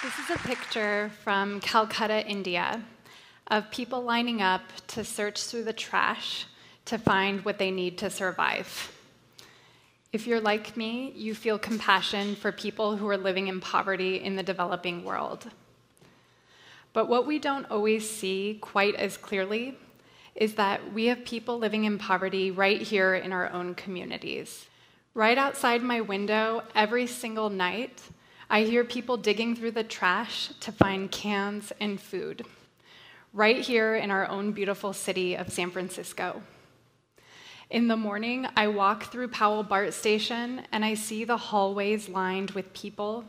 This is a picture from Calcutta, India, of people lining up to search through the trash to find what they need to survive. If you're like me, you feel compassion for people who are living in poverty in the developing world. But what we don't always see quite as clearly is that we have people living in poverty right here in our own communities. Right outside my window, every single night, I hear people digging through the trash to find cans and food, right here in our own beautiful city of San Francisco. In the morning, I walk through Powell BART Station and I see the hallways lined with people.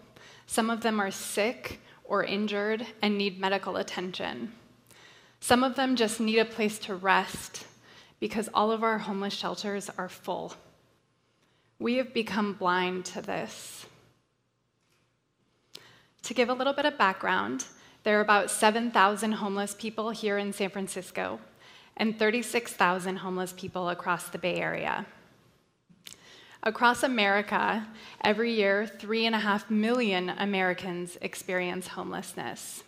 Some of them are sick or injured and need medical attention. Some of them just need a place to rest because all of our homeless shelters are full. We have become blind to this. To give a little bit of background, there are about 7,000 homeless people here in San Francisco and 36,000 homeless people across the Bay Area. Across America, every year, 3.5 million Americans experience homelessness.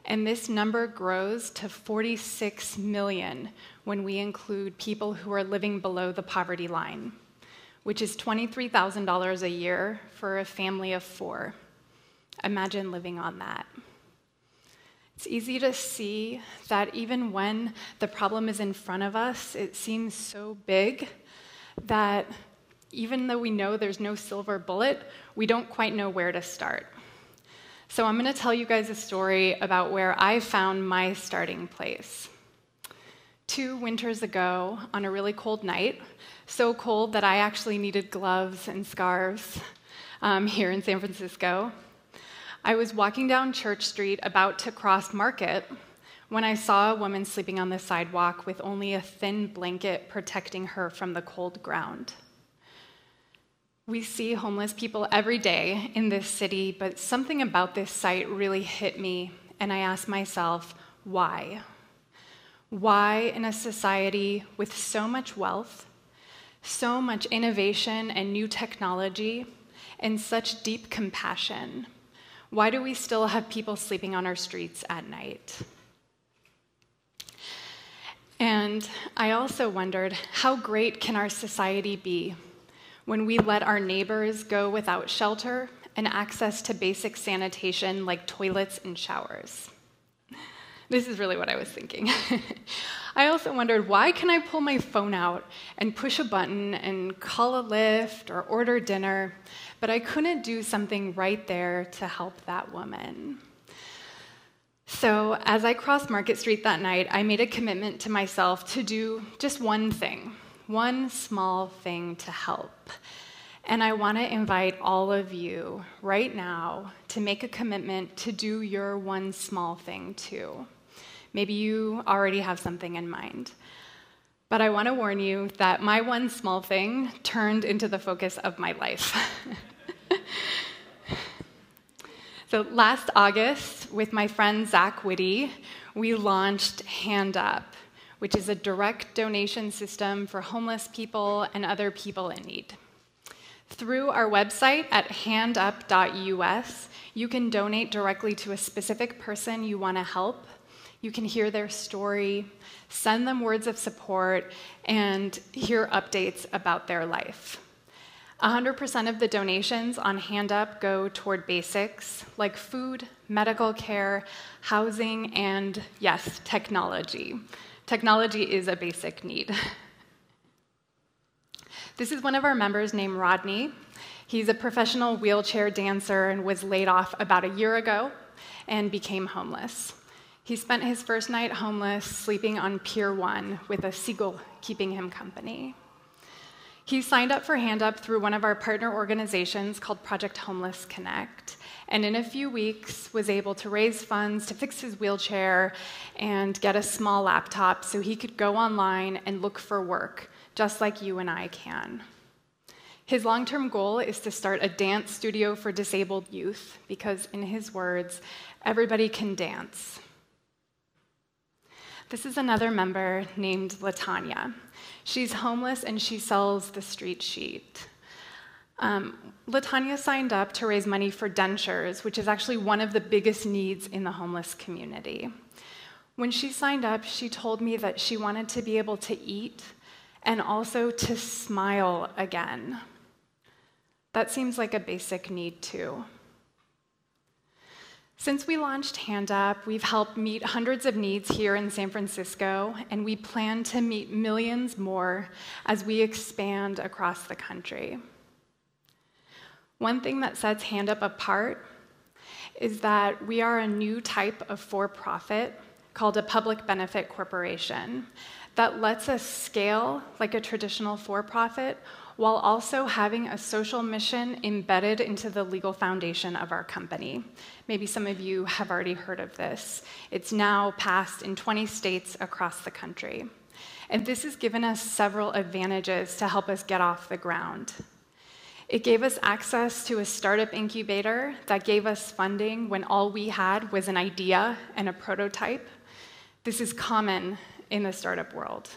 And this number grows to 46 million when we include people who are living below the poverty line, which is $23,000 a year for a family of 4. Imagine living on that. It's easy to see that even when the problem is in front of us, it seems so big that even though we know there's no silver bullet, we don't quite know where to start. So I'm going to tell you guys a story about where I found my starting place. 2 winters ago, on a really cold night, so cold that I actually needed gloves and scarves here in San Francisco, I was walking down Church Street about to cross Market when I saw a woman sleeping on the sidewalk with only a thin blanket protecting her from the cold ground. We see homeless people every day in this city, but something about this sight really hit me, and I asked myself, why? Why in a society with so much wealth, so much innovation and new technology, and such deep compassion, why do we still have people sleeping on our streets at night? And I also wondered, how great can our society be when we let our neighbors go without shelter and access to basic sanitation like toilets and showers? This is really what I was thinking. I also wondered, why can I pull my phone out and push a button and call a Lyft or order dinner, but I couldn't do something right there to help that woman? So as I crossed Market Street that night, I made a commitment to myself to do just one thing, one small thing to help. And I want to invite all of you right now to make a commitment to do your one small thing too. Maybe you already have something in mind. But I want to warn you that my one small thing turned into the focus of my life. So last August, with my friend Zach Whitty, we launched Hand Up, which is a direct donation system for homeless people and other people in need. Through our website at handup.us, you can donate directly to a specific person you want to help. You can hear their story, send them words of support, and hear updates about their life. 100% of the donations on Hand Up go toward basics like food, medical care, housing, and yes, technology. Technology is a basic need. This is one of our members named Rodney. He's a professional wheelchair dancer and was laid off about a year ago and became homeless. He spent his first night homeless, sleeping on Pier 1 with a seagull keeping him company. He signed up for Hand Up through one of our partner organizations called Project Homeless Connect, and in a few weeks was able to raise funds to fix his wheelchair and get a small laptop so he could go online and look for work, just like you and I can. His long-term goal is to start a dance studio for disabled youth because, in his words, everybody can dance. This is another member named LaTanya. She's homeless and she sells the street sheet. LaTanya signed up to raise money for dentures, which is actually one of the biggest needs in the homeless community. When she signed up, she told me that she wanted to be able to eat and also to smile again. That seems like a basic need, too. Since we launched Hand Up, we've helped meet hundreds of needs here in San Francisco, and we plan to meet millions more as we expand across the country. One thing that sets Hand Up apart is that we are a new type of for-profit called a public benefit corporation that lets us scale like a traditional for-profit while also having a social mission embedded into the legal foundation of our company. Maybe some of you have already heard of this. It's now passed in 20 states across the country. And this has given us several advantages to help us get off the ground. It gave us access to a startup incubator that gave us funding when all we had was an idea and a prototype. This is common in the startup world.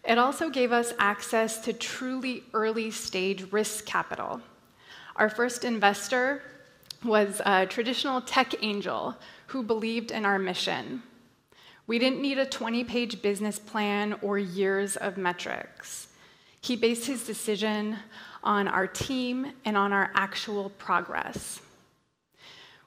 It also gave us access to truly early-stage risk capital. Our first investor was a traditional tech angel who believed in our mission. We didn't need a 20-page business plan or years of metrics. He based his decision on our team and on our actual progress.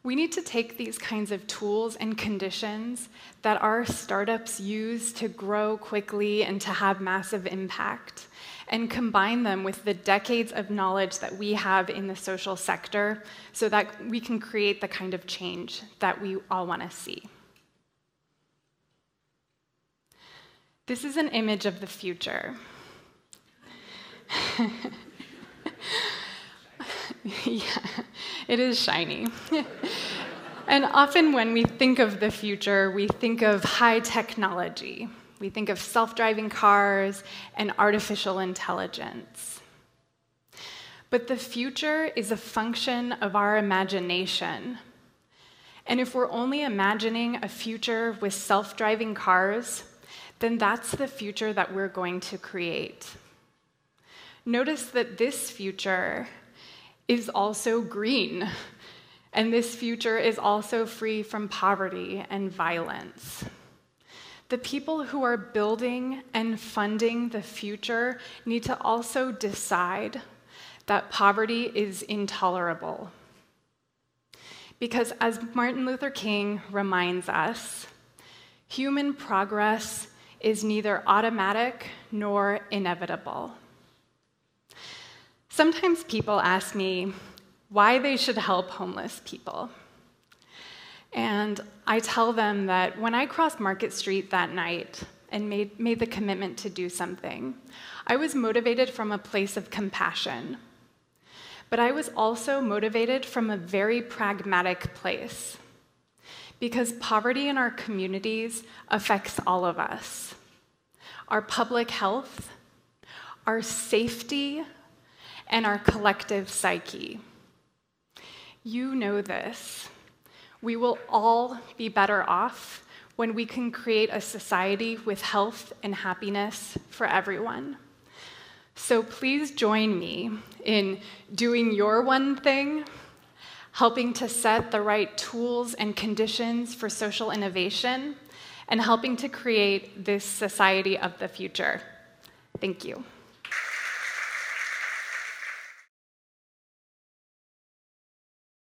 We need to take these kinds of tools and conditions that our startups use to grow quickly and to have massive impact and combine them with the decades of knowledge that we have in the social sector so that we can create the kind of change that we all want to see. This is an image of the future. Yeah, it is shiny. And often when we think of the future, we think of high technology. We think of self-driving cars and artificial intelligence. But the future is a function of our imagination. And if we're only imagining a future with self-driving cars, then that's the future that we're going to create. Notice that this future is also green, and this future is also free from poverty and violence. The people who are building and funding the future need to also decide that poverty is intolerable. Because as Martin Luther King reminds us, human progress is neither automatic nor inevitable. Sometimes people ask me why they should help homeless people. And I tell them that when I crossed Market Street that night and made the commitment to do something, I was motivated from a place of compassion. But I was also motivated from a very pragmatic place, because poverty in our communities affects all of us. Our public health, our safety, and our collective psyche. You know this. We will all be better off when we can create a society with health and happiness for everyone. So please join me in doing your one thing, helping to set the right tools and conditions for social innovation, and helping to create this society of the future. Thank you.